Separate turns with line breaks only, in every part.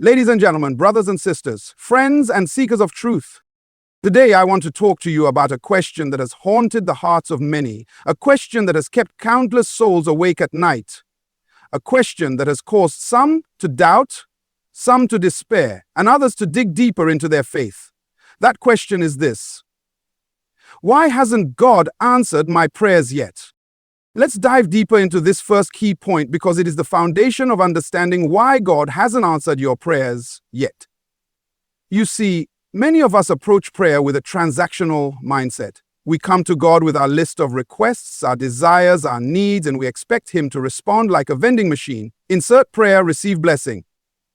Ladies and gentlemen, brothers and sisters, friends and seekers of truth, today I want to talk to you about a question that has haunted the hearts of many, a question that has kept countless souls awake at night, a question that has caused some to doubt, some to despair, and others to dig deeper into their faith. That question is this: why hasn't God answered my prayers yet? Let's dive deeper into this first key point because it is the foundation of understanding why God hasn't answered your prayers yet. You see, many of us approach prayer with a transactional mindset. We come to God with our list of requests, our desires, our needs, and we expect Him to respond like a vending machine. Insert prayer, receive blessing.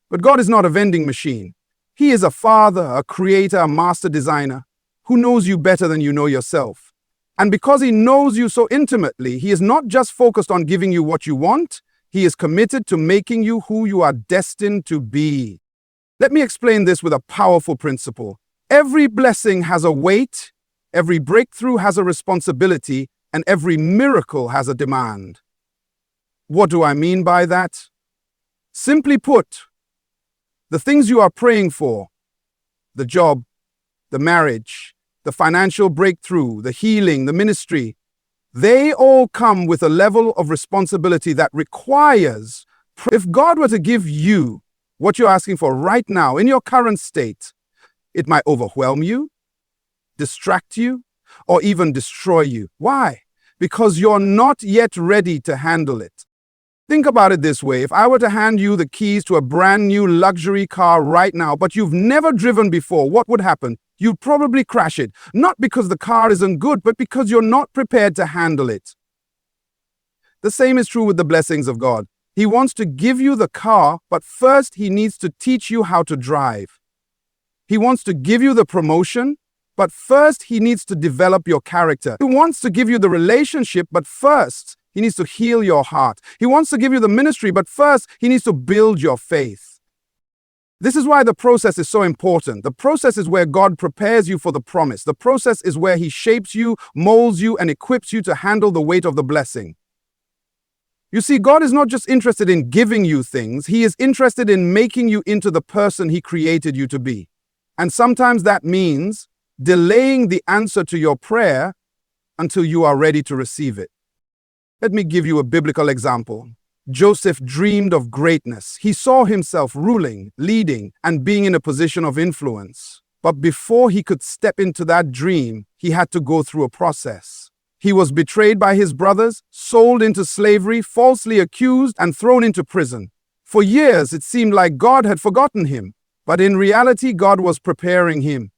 But God is not a vending machine. He is a Father, a Creator, a Master Designer who knows you better than you know yourself. And because He knows you so intimately, He is not just focused on giving you what you want, He is committed to making you who you are destined to be. Let me explain this with a powerful principle. Every blessing has a weight, every breakthrough has a responsibility, and every miracle has a demand. What do I mean by that? Simply put, the things you are praying for, the job, the marriage, the financial breakthrough, the healing, the ministry, they all come with a level of responsibility that requires. If God were to give you what you're asking for right now in your current state, it might overwhelm you, distract you, or even destroy you. Why? Because you're not yet ready to handle it. Think about it this way. If I were to hand you the keys to a brand new luxury car right now, but you've never driven before, what would happen? You'd probably crash it, not because the car isn't good, but because you're not prepared to handle it. The same is true with the blessings of God. He wants to give you the car, but first He needs to teach you how to drive. He wants to give you the promotion, but first He needs to develop your character. He wants to give you the relationship, but first He needs to heal your heart. He wants to give you the ministry, but first He needs to build your faith. This is why the process is so important. The process is where God prepares you for the promise. The process is where He shapes you, molds you, and equips you to handle the weight of the blessing. You see, God is not just interested in giving you things. He is interested in making you into the person He created you to be. And sometimes that means delaying the answer to your prayer until you are ready to receive it. Let me give you a biblical example. Joseph dreamed of greatness. He saw himself ruling, leading, and being in a position of influence. But before he could step into that dream, he had to go through a process. He was betrayed by his brothers, sold into slavery, falsely accused, and thrown into prison. For years, it seemed like God had forgotten him. But in reality, God was preparing him.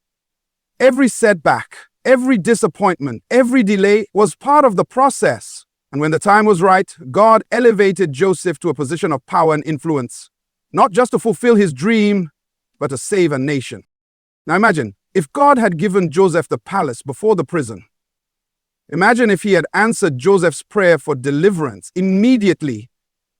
Every setback, every disappointment, every delay was part of the process. And when the time was right, God elevated Joseph to a position of power and influence, not just to fulfill his dream, but to save a nation. Now imagine, if God had given Joseph the palace before the prison, imagine if He had answered Joseph's prayer for deliverance immediately,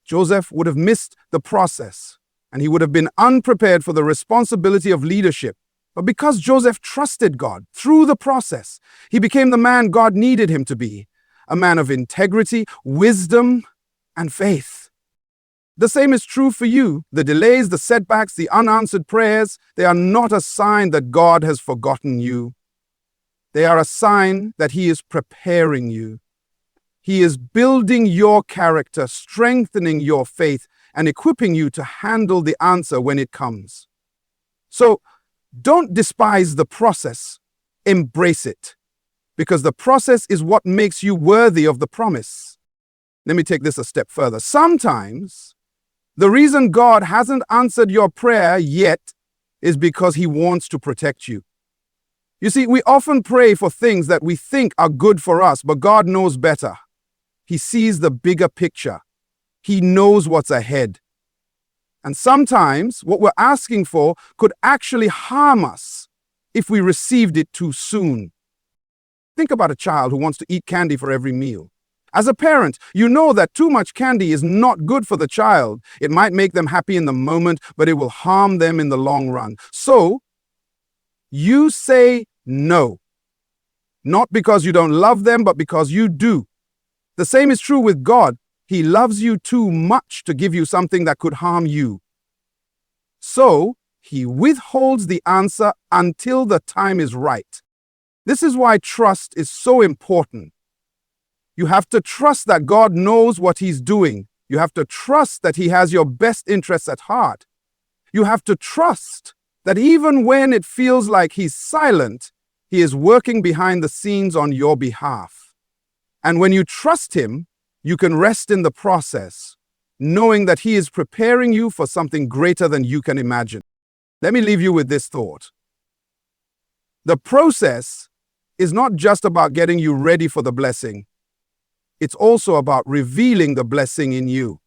Joseph would have missed the process, and he would have been unprepared for the responsibility of leadership. But because Joseph trusted God through the process, he became the man God needed him to be. A man of integrity, wisdom, and faith. The same is true for you. The delays, the setbacks, the unanswered prayers, they are not a sign that God has forgotten you. They are a sign that He is preparing you. He is building your character, strengthening your faith, and equipping you to handle the answer when it comes. So, don't despise the process. Embrace it. Because the process is what makes you worthy of the promise. Let me take this a step further. Sometimes, the reason God hasn't answered your prayer yet is because He wants to protect you. You see, we often pray for things that we think are good for us, but God knows better. He sees the bigger picture. He knows what's ahead. And sometimes, what we're asking for could actually harm us if we received it too soon. Think about a child who wants to eat candy for every meal. As a parent, you know that too much candy is not good for the child. It might make them happy in the moment, but it will harm them in the long run. So, you say no. Not because you don't love them, but because you do. The same is true with God. He loves you too much to give you something that could harm you. So he withholds the answer until the time is right. This is why trust is so important. You have to trust that God knows what he's doing. You have to trust that he has your best interests at heart. You have to trust that even when it feels like he's silent, he is working behind the scenes on your behalf. And when you trust him, you can rest in the process, knowing that he is preparing you for something greater than you can imagine. Let me leave you with this thought. The process is not just about getting you ready for the blessing. It's also about revealing the blessing in you.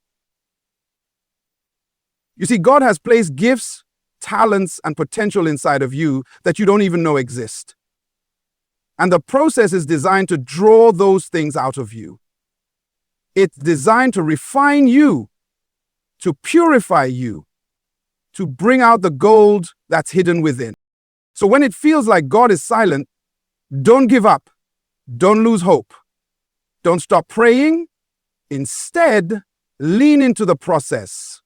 You see, God has placed gifts, talents, and potential inside of you that you don't even know exist. And the process is designed to draw those things out of you. It's designed to refine you, to purify you, to bring out the gold that's hidden within. So when it feels like God is silent, don't give up. Don't lose hope. Don't stop praying. Instead, lean into the process.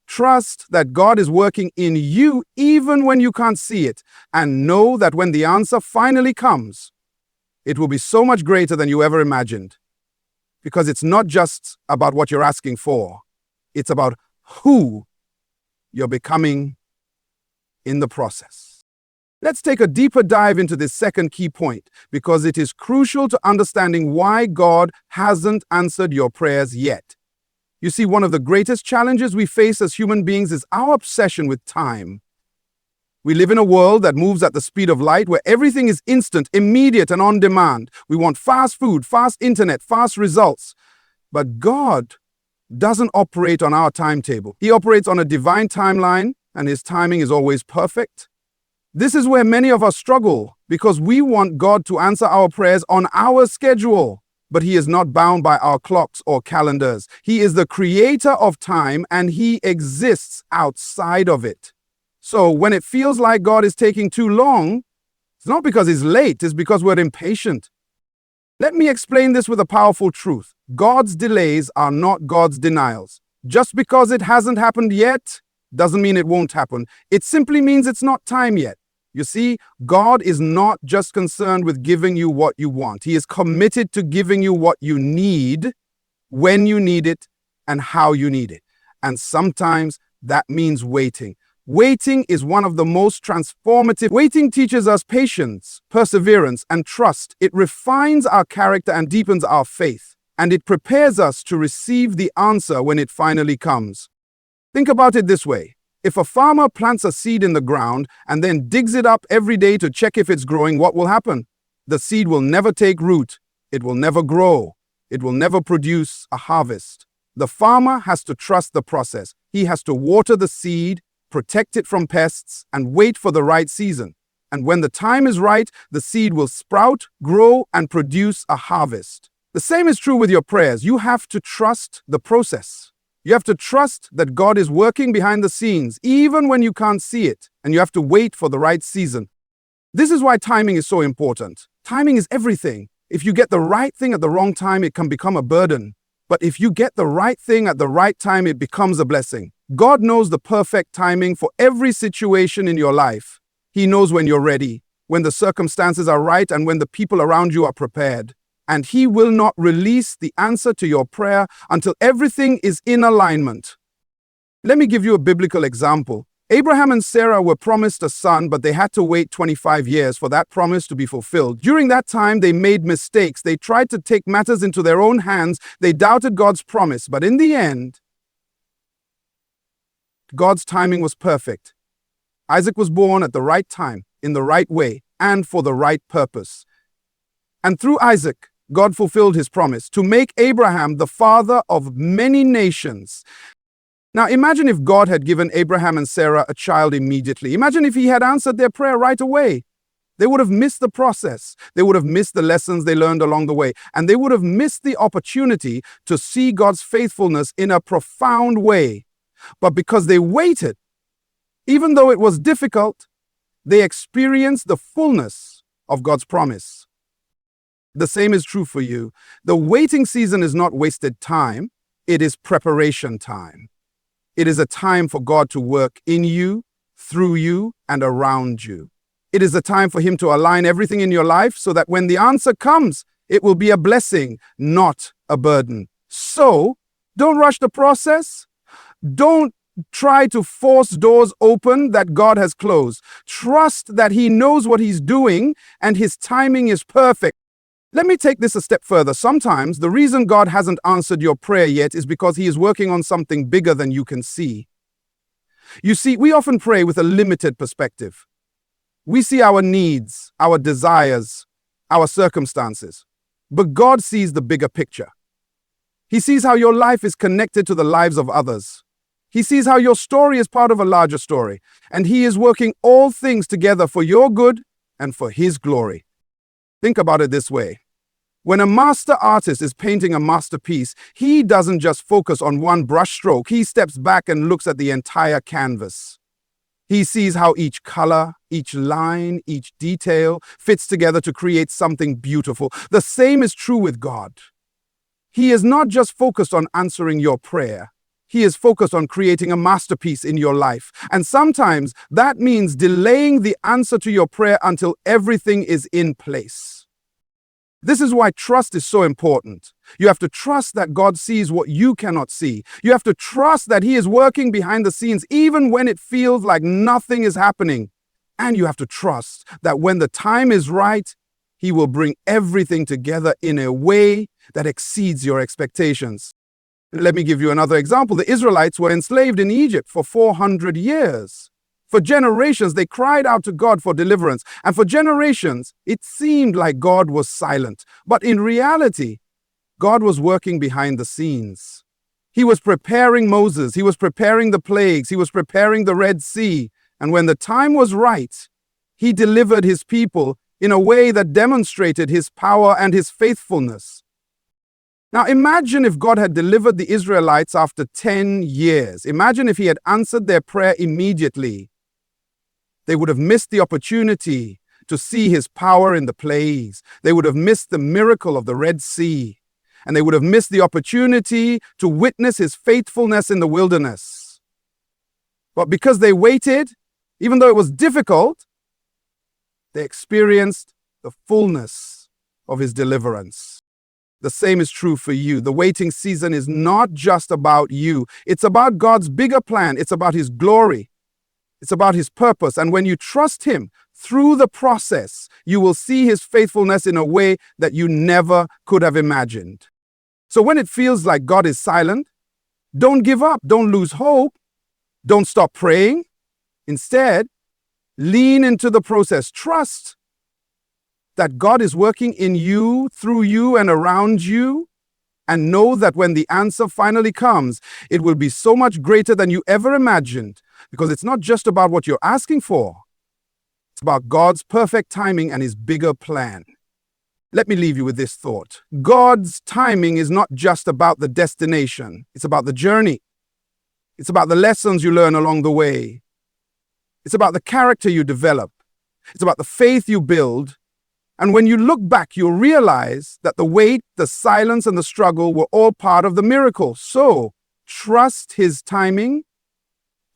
Trust that God is working in you even when you can't see it, and know that when the answer finally comes, it will be so much greater than you ever imagined. Because it's not just about what you're asking for, it's about who you're becoming in the process. Let's take a deeper dive into this second key point, because it is crucial to understanding why God hasn't answered your prayers yet. You see, one of the greatest challenges we face as human beings is our obsession with time. We live in a world that moves at the speed of light, where everything is instant, immediate, and on demand. We want fast food, fast internet, fast results. But God doesn't operate on our timetable. He operates on a divine timeline, and his timing is always perfect. This is where many of us struggle, because we want God to answer our prayers on our schedule. But he is not bound by our clocks or calendars. He is the creator of time, and he exists outside of it. So when it feels like God is taking too long, it's not because he's late, it's because we're impatient. Let me explain this with a powerful truth. God's delays are not God's denials. Just because it hasn't happened yet doesn't mean it won't happen. It simply means it's not time yet. You see, God is not just concerned with giving you what you want. He is committed to giving you what you need, when you need it, and how you need it. And sometimes that means waiting. Waiting is one of the most transformative. Waiting teaches us patience, perseverance, and trust. It refines our character and deepens our faith. And it prepares us to receive the answer when it finally comes. Think about it this way. If a farmer plants a seed in the ground and then digs it up every day to check if it's growing, what will happen? The seed will never take root. It will never grow. It will never produce a harvest. The farmer has to trust the process. He has to water the seed, protect it from pests, and wait for the right season. And when the time is right, the seed will sprout, grow, and produce a harvest. The same is true with your prayers. You have to trust the process. You have to trust that God is working behind the scenes, even when you can't see it, and you have to wait for the right season. This is why timing is so important. Timing is everything. If you get the right thing at the wrong time, it can become a burden. But if you get the right thing at the right time, it becomes a blessing. God knows the perfect timing for every situation in your life. He knows when you're ready, when the circumstances are right, and when the people around you are prepared. And he will not release the answer to your prayer until everything is in alignment. Let me give you a biblical example. Abraham and Sarah were promised a son, but they had to wait 25 years for that promise to be fulfilled. During that time, they made mistakes. They tried to take matters into their own hands. They doubted God's promise. But in the end, God's timing was perfect. Isaac was born at the right time, in the right way, and for the right purpose. And through Isaac, God fulfilled his promise to make Abraham the father of many nations. Now imagine if God had given Abraham and Sarah a child immediately. Imagine if he had answered their prayer right away. They would have missed the process. They would have missed the lessons they learned along the way. And they would have missed the opportunity to see God's faithfulness in a profound way. But because they waited, even though it was difficult, they experienced the fullness of God's promise. The same is true for you. The waiting season is not wasted time. It is preparation time. It is a time for God to work in you, through you, and around you. It is a time for Him to align everything in your life so that when the answer comes, it will be a blessing, not a burden. So, don't rush the process. Don't try to force doors open that God has closed. Trust that He knows what He's doing and His timing is perfect. Let me take this a step further. Sometimes the reason God hasn't answered your prayer yet is because He is working on something bigger than you can see. You see, we often pray with a limited perspective. We see our needs, our desires, our circumstances. But God sees the bigger picture. He sees how your life is connected to the lives of others. He sees how your story is part of a larger story, and He is working all things together for your good and for His glory. Think about it this way. When a master artist is painting a masterpiece, he doesn't just focus on one brushstroke. He steps back and looks at the entire canvas. He sees how each color, each line, each detail fits together to create something beautiful. The same is true with God. He is not just focused on answering your prayer. He is focused on creating a masterpiece in your life. And sometimes that means delaying the answer to your prayer until everything is in place. This is why trust is so important. You have to trust that God sees what you cannot see. You have to trust that He is working behind the scenes even when it feels like nothing is happening. And you have to trust that when the time is right, He will bring everything together in a way that exceeds your expectations. Let me give you another example. The Israelites were enslaved in Egypt for 400 years. For generations, they cried out to God for deliverance. And for generations, it seemed like God was silent. But in reality, God was working behind the scenes. He was preparing Moses. He was preparing the plagues. He was preparing the Red Sea. And when the time was right, He delivered His people in a way that demonstrated His power and His faithfulness. Now imagine if God had delivered the Israelites after 10 years. Imagine if He had answered their prayer immediately. They would have missed the opportunity to see His power in the plagues. They would have missed the miracle of the Red Sea. And they would have missed the opportunity to witness His faithfulness in the wilderness. But because they waited, even though it was difficult, they experienced the fullness of His deliverance. The same is true for you. The waiting season is not just about you. It's about God's bigger plan. It's about His glory. It's about His purpose. And when you trust Him through the process, you will see His faithfulness in a way that you never could have imagined. So when it feels like God is silent, don't give up. Don't lose hope. Don't stop praying. Instead, lean into the process. Trust that God is working in you, through you, and around you. And know that when the answer finally comes, it will be so much greater than you ever imagined. Because it's not just about what you're asking for. It's about God's perfect timing and His bigger plan. Let me leave you with this thought. God's timing is not just about the destination. It's about the journey. It's about the lessons you learn along the way. It's about the character you develop. It's about the faith you build. And when you look back, you'll realize that the wait, the silence, and the struggle were all part of the miracle. So, trust His timing,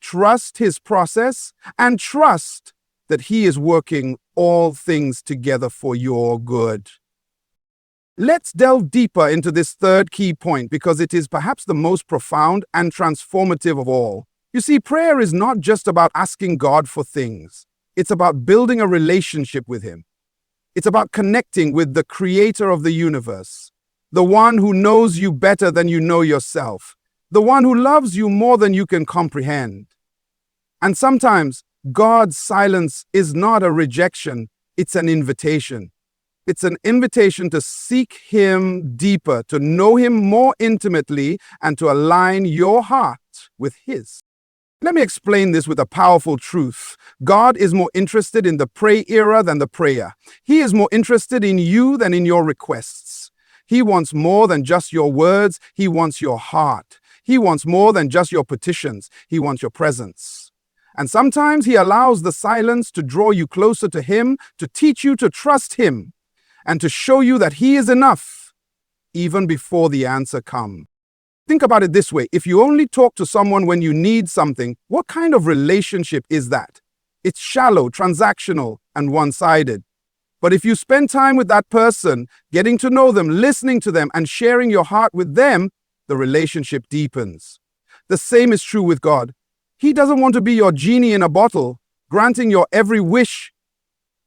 trust His process, and trust that He is working all things together for your good. Let's delve deeper into this third key point because it is perhaps the most profound and transformative of all. You see, prayer is not just about asking God for things. It's about building a relationship with Him. It's about connecting with the Creator of the universe, the one who knows you better than you know yourself, the one who loves you more than you can comprehend. And sometimes God's silence is not a rejection, it's an invitation. It's an invitation to seek Him deeper, to know Him more intimately, and to align your heart with His. Let me explain this with a powerful truth. God is more interested in the pray era than the prayer. He is more interested in you than in your requests. He wants more than just your words. He wants your heart. He wants more than just your petitions. He wants your presence. And sometimes He allows the silence to draw you closer to Him, to teach you to trust Him, and to show you that He is enough, even before the answer comes. Think about it this way. If you only talk to someone when you need something, what kind of relationship is that? It's shallow, transactional, and one-sided. But if you spend time with that person, getting to know them, listening to them, and sharing your heart with them, the relationship deepens. The same is true with God. He doesn't want to be your genie in a bottle, granting your every wish.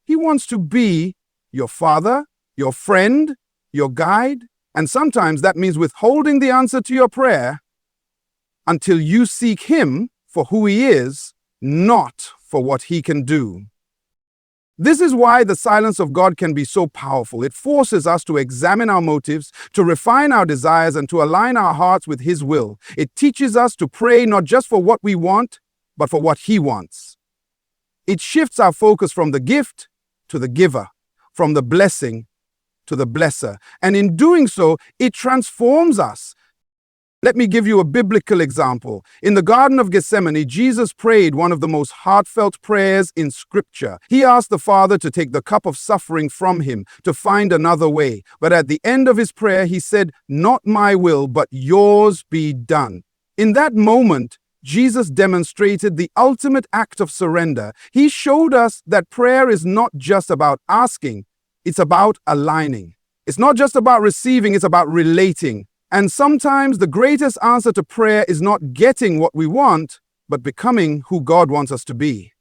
He wants to be your father, your friend, your guide, and sometimes that means withholding the answer to your prayer until you seek Him for who He is, not for what He can do. This is why the silence of God can be so powerful. It forces us to examine our motives, to refine our desires, and to align our hearts with His will. It teaches us to pray not just for what we want, but for what He wants. It shifts our focus from the gift to the giver, from the blessing to the blesser. And in doing so, it transforms us. Let me give you a biblical example. In the Garden of Gethsemane, Jesus prayed one of the most heartfelt prayers in Scripture. He asked the Father to take the cup of suffering from Him, to find another way. But at the end of His prayer, He said, "Not my will, but yours be done." In that moment, Jesus demonstrated the ultimate act of surrender. He showed us that prayer is not just about asking, it's about aligning. It's not just about receiving, it's about relating. And sometimes the greatest answer to prayer is not getting what we want, but becoming who God wants us to be.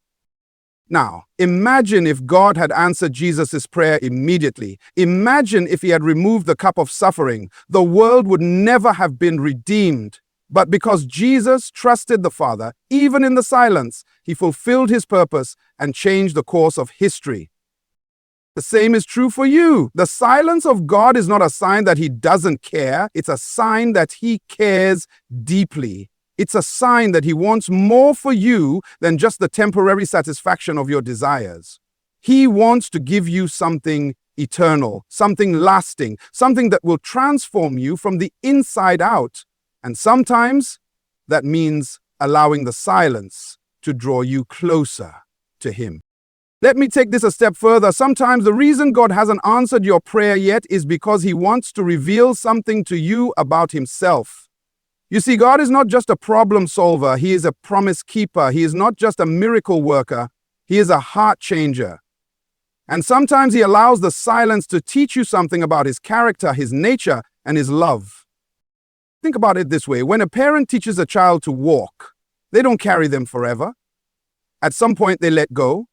Now, imagine if God had answered Jesus' prayer immediately. Imagine if He had removed the cup of suffering. The world would never have been redeemed. But because Jesus trusted the Father, even in the silence, He fulfilled His purpose and changed the course of history. The same is true for you. The silence of God is not a sign that He doesn't care. It's a sign that He cares deeply. It's a sign that He wants more for you than just the temporary satisfaction of your desires. He wants to give you something eternal, something lasting, something that will transform you from the inside out. And sometimes that means allowing the silence to draw you closer to Him. Let me take this a step further. Sometimes the reason God hasn't answered your prayer yet is because He wants to reveal something to you about Himself. You see, God is not just a problem solver. He is a promise keeper. He is not just a miracle worker. He is a heart changer. And sometimes He allows the silence to teach you something about His character, His nature, and His love. Think about it this way. When a parent teaches a child to walk, they don't carry them forever. At some point, they let go.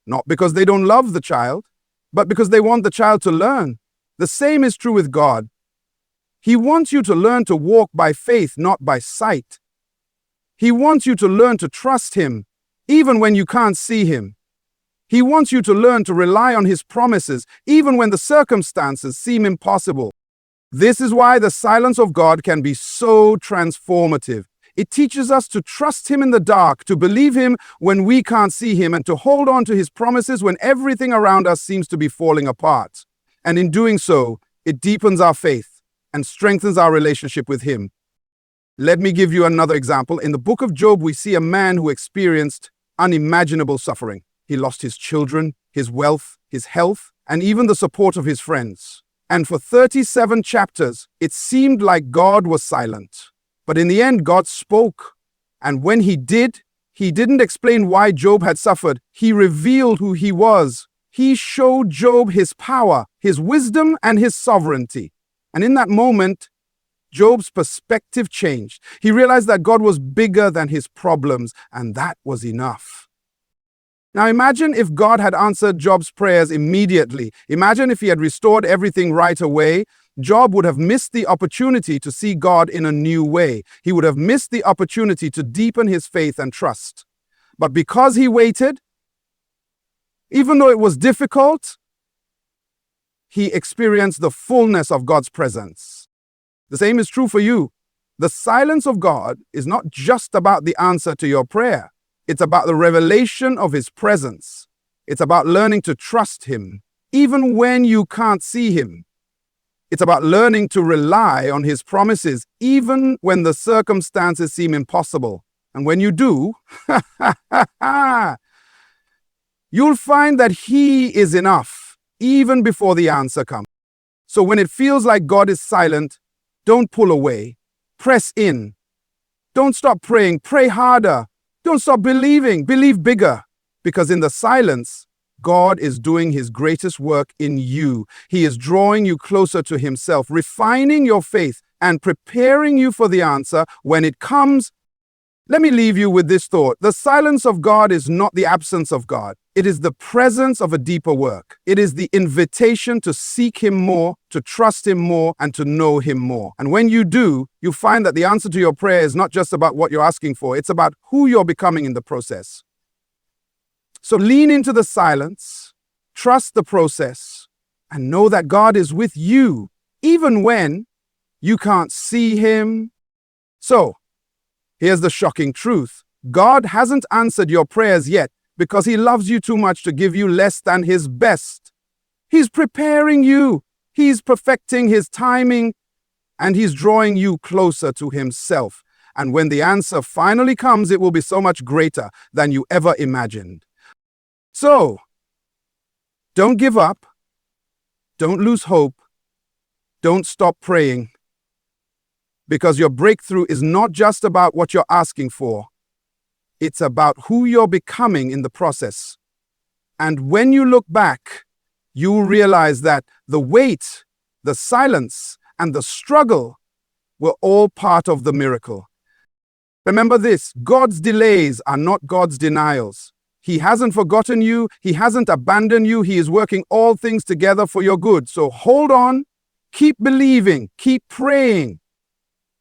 Not because they don't love the child, but because they want the child to learn. The same is true with God. He wants you to learn to walk by faith, not by sight. He wants you to learn to trust Him, even when you can't see Him. He wants you to learn to rely on His promises, even when the circumstances seem impossible. This is why the silence of God can be so transformative. It teaches us to trust Him in the dark, to believe Him when we can't see Him, and to hold on to His promises when everything around us seems to be falling apart. And in doing so, it deepens our faith and strengthens our relationship with Him. Let me give you another example. In the book of Job, we see a man who experienced unimaginable suffering. He lost his children, his wealth, his health, and even the support of his friends. And for 37 chapters, it seemed like God was silent. But in the end, God spoke. And when He did, He didn't explain why Job had suffered. He revealed who He was. He showed Job His power, His wisdom, and His sovereignty. And in that moment, Job's perspective changed. He realized that God was bigger than his problems, and that was enough. Now imagine if God had answered Job's prayers immediately. Imagine if He had restored everything right away. Job would have missed the opportunity to see God in a new way. He would have missed the opportunity to deepen his faith and trust. But because he waited, even though it was difficult, he experienced the fullness of God's presence. The same is true for you. The silence of God is not just about the answer to your prayer. It's about the revelation of His presence. It's about learning to trust Him, even when you can't see Him. It's about learning to rely on His promises, even when the circumstances seem impossible. And when you do, you'll find that He is enough, even before the answer comes. So when it feels like God is silent, don't pull away. Press in. Don't stop praying. Pray harder. Don't stop believing. Believe bigger. Because in the silence, God is doing his greatest work in you. He is drawing you closer to himself, refining your faith, and preparing you for the answer when it comes. Let me leave you with this thought. The silence of God is not the absence of God. It is the presence of a deeper work. It is the invitation to seek him more, to trust him more, and to know him more. And when you do, you find that the answer to your prayer is not just about what you're asking for. It's about who you're becoming in the process. So lean into the silence, trust the process, and know that God is with you, even when you can't see him. So, here's the shocking truth. God hasn't answered your prayers yet because he loves you too much to give you less than his best. He's preparing you. He's perfecting his timing, and he's drawing you closer to himself. And when the answer finally comes, it will be so much greater than you ever imagined. So, don't give up. Don't lose hope. Don't stop praying. Because your breakthrough is not just about what you're asking for. It's about who you're becoming in the process. And when you look back, you'll realize that the wait, the silence, and the struggle were all part of the miracle. Remember this, God's delays are not God's denials. He hasn't forgotten you. He hasn't abandoned you. He is working all things together for your good. So hold on, keep believing, keep praying,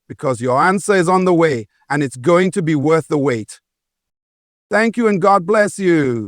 because your answer is on the way and it's going to be worth the wait. Thank you and God bless you.